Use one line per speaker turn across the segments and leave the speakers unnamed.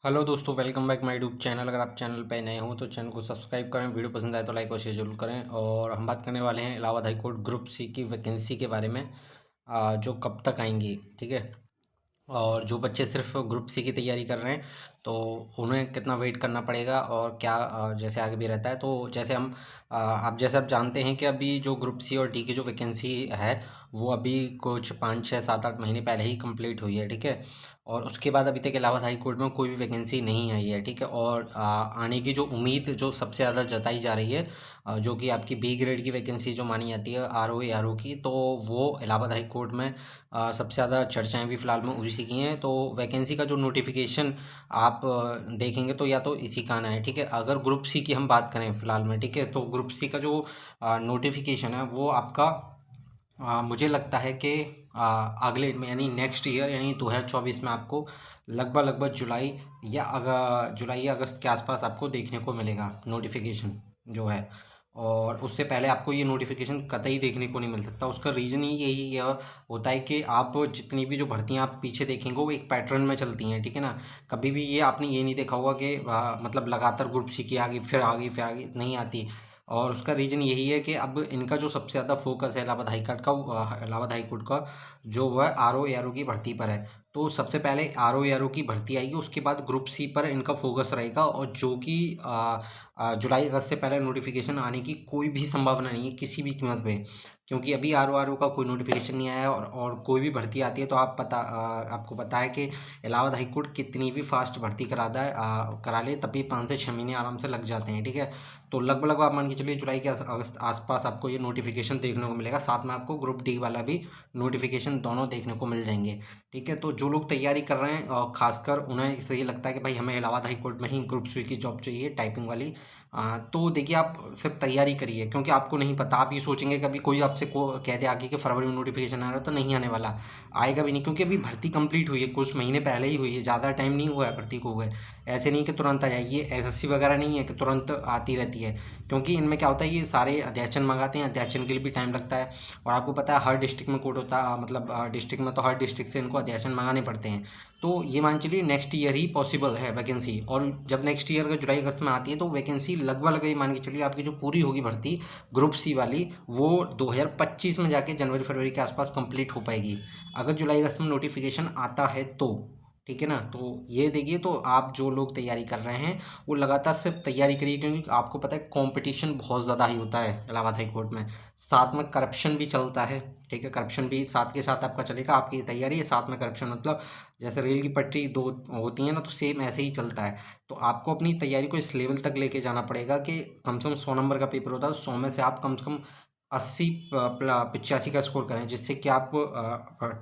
Hello दोस्तों, welcome back my YouTube channel. अगर आप चैनल पे नए हो तो चैनल को सब्सक्राइब करें, वीडियो पसंद आए तो लाइक और शेयर जरूर करें। और हम बात करने वाले हैं Allahabad high court group C की वैकेंसी के बारे में, जो कब तक आएंगी। ठीक है। और जो बच्चे सिर्फ ग्रुप सी की तैयारी कर रहे हैं तो उन्हें कितना वेट करना पड़ेगा और क्या जैसे आगे भी रहता है। तो जैसे आप जानते हैं कि अभी जो ग्रुप सी और डी की जो वैकेंसी है वो अभी कुछ 5 6 7 8 महीने पहले ही कंप्लीट हुई है। ठीक है। और उसके बाद अभी तक इलाहाबाद हाई कोर्ट में कोई भी वैकेंसी नहीं आई है। ठीक है। और आने की जो उम्मीद जो सबसे ज़्यादा जताई जा रही है, जो कि आपकी बी ग्रेड की वैकेंसी जो मानी जाती है आर ओ की, तो वो इलाहाबाद हाई कोर्ट में सबसे ज़्यादा चर्चाएं भी फ़िलहाल में उसी की हैं। तो वैकेंसी का जो नोटिफिकेशन आप देखेंगे तो या तो इसी का आना है। ठीक है। अगर ग्रुप सी की हम बात करें फ़िलहाल में, ठीक है, तो ग्रुप सी का जो नोटिफिकेशन है वो आपका मुझे लगता है कि अगले में यानी नेक्स्ट ईयर यानी 2024 में आपको लगभग जुलाई या अगस्त के आसपास आपको देखने को मिलेगा नोटिफिकेशन जो है। और उससे पहले आपको ये नोटिफिकेशन कतई देखने को नहीं मिल सकता। उसका रीज़न ही यही यह होता है कि आप जितनी भी जो भर्तियां आप पीछे देखेंगे वो एक पैटर्न में चलती हैं। ठीक है ना। कभी भी ये आपने ये नहीं देखा होगा कि मतलब लगातार ग्रुप सी की आगे नहीं आती। और उसका रीज़न यही है कि अब इनका जो सबसे ज़्यादा फोकस है इलाहाबाद हाई कोर्ट का, जो वह आर ओ की भर्ती पर है। तो सबसे पहले आर ओ की भर्ती आएगी, उसके बाद ग्रुप सी पर इनका फोकस रहेगा। और जो कि जुलाई अगस्त से पहले नोटिफिकेशन आने की कोई भी संभावना नहीं है किसी भी कीमत पे। क्योंकि अभी आर ओ का कोई नोटिफिकेशन नहीं आया है। और कोई भी भर्ती आती है तो आपको पता है कि इलाहाबाद हाई कोर्ट कितनी भी फास्ट भर्ती करा ले तब भी 5 से 6 महीने आराम से लग जाते हैं। ठीक है। तो लगभग आप मान के चलिए जुलाई के अगस्त आसपास आपको ये नोटिफिकेशन देखने को मिलेगा। साथ में आपको ग्रुप डी वाला भी नोटिफिकेशन दोनों देखने को मिल जाएंगे। ठीक है। तो जो लोग तैयारी कर रहे हैं और खासकर उन्हें इससे ये लगता है कि भाई हमें इलाहाबाद हाई कोर्ट में ही ग्रुप सी की जॉब चाहिए टाइपिंग वाली, तो देखिए आप सिर्फ तैयारी करिए। क्योंकि आपको नहीं पता, आप ये सोचेंगे कभी कोई आपसे को कह दे आगे कि फरवरी में नोटिफिकेशन आ रहा है, तो नहीं आने वाला, आएगा भी नहीं। क्योंकि अभी भर्ती कंप्लीट हुई है, कुछ महीने पहले ही हुई है, ज़्यादा टाइम नहीं हुआ है भर्ती को हुए। ऐसे नहीं कि तुरंत आ जाएगी, ये एसएससी वगैरह नहीं है कि तुरंत आती रहती है। क्योंकि इनमें क्या होता है, ये सारे अध्याचन मंगाते हैं, अध्याचन के लिए भी टाइम लगता है। और आपको पता है हर डिस्ट्रिक्ट में कोड होता है, मतलब डिस्ट्रिक्ट में तो हर डिस्ट्रिक्ट से इनको अध्याचन मंगाने पड़ते हैं। तो ये मान चलिए नेक्स्ट ईयर ही पॉसिबल है वैकेंसी। और जब नेक्स्ट ईयर का जुलाई अगस्त में आती है तो वैकेंसी लगभग ये मान के चलिए आपकी जो पूरी होगी भर्ती ग्रुप सी वाली, वो 2025 में जाके जनवरी फरवरी के आसपास कंप्लीट हो पाएगी, अगर जुलाई अगस्त में नोटिफिकेशन आता है तो। ठीक है ना। तो ये देखिए, तो आप जो लोग तैयारी कर रहे हैं वो लगातार सिर्फ तैयारी करिए। क्योंकि आपको पता है कंपटीशन बहुत ज़्यादा ही होता है इलाहाबाद हाई कोर्ट में। साथ में करप्शन भी चलता है। ठीक है। करप्शन भी साथ के साथ आपका चलेगा, आपकी तैयारी है साथ में करप्शन, मतलब जैसे रेल की पटरी दो होती है ना, तो सेम ऐसे ही चलता है। तो आपको अपनी तैयारी को इस लेवल तक लेके जाना पड़ेगा कि कम से कम 100 नंबर का पेपर होता है, 100 में से आप कम से कम 80 85 का स्कोर करें, जिससे कि आप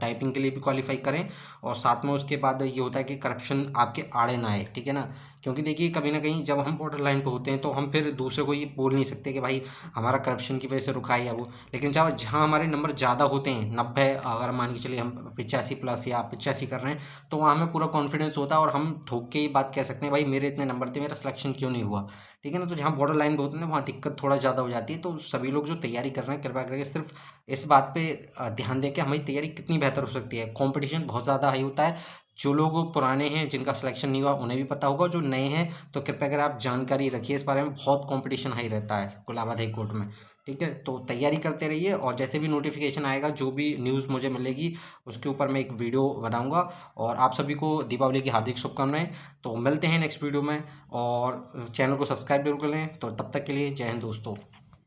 टाइपिंग के लिए भी क्वालिफाई करें। और साथ में उसके बाद ये होता है कि करप्शन आपके आड़े ना आए। ठीक है ना। क्योंकि देखिए कभी ना कहीं जब हम बॉर्डर लाइन पे होते हैं तो हम फिर दूसरे को ये बोल नहीं सकते कि भाई हमारा करप्शन की वजह से रुका है या वो। लेकिन जहाँ जहाँ हमारे नंबर ज़्यादा होते हैं, 90, अगर मान के चलिए हम 85+ या 85 कर रहे हैं, तो वहाँ हमें पूरा कॉन्फिडेंस होता है और हम ठोक के ये बात कह सकते हैं भाई मेरे इतने नंबर थे, मेरा सिलेक्शन क्यों नहीं हुआ। ठीक है ना। तो जहाँ बॉर्डर लाइन पे होते हैं वहाँ दिक्कत थोड़ा ज़्यादा हो जाती है। तो सभी लोग जो तैयारी कर रहे हैं कृपया करके सिर्फ इस बात पे ध्यान दें कि हमारी तैयारी कितनी बेहतर हो सकती है। कंपटीशन बहुत ज़्यादा हाई होता है। जो लोग पुराने हैं जिनका सिलेक्शन नहीं हुआ उन्हें भी पता होगा, जो नए हैं तो कृपया अगर आप जानकारी रखिए इस बारे में, बहुत कंपटीशन हाई रहता है इलाहाबाद हाई कोर्ट में। ठीक है। तो तैयारी करते रहिए और जैसे भी नोटिफिकेशन आएगा, जो भी न्यूज़ मुझे मिलेगी उसके ऊपर मैं एक वीडियो बनाऊंगा। और आप सभी को दीपावली की हार्दिक शुभकामनाएं। तो मिलते हैं नेक्स्ट वीडियो में, और चैनल को सब्सक्राइब जरूर कर लें। तो तब तक के लिए जय हिंद दोस्तों।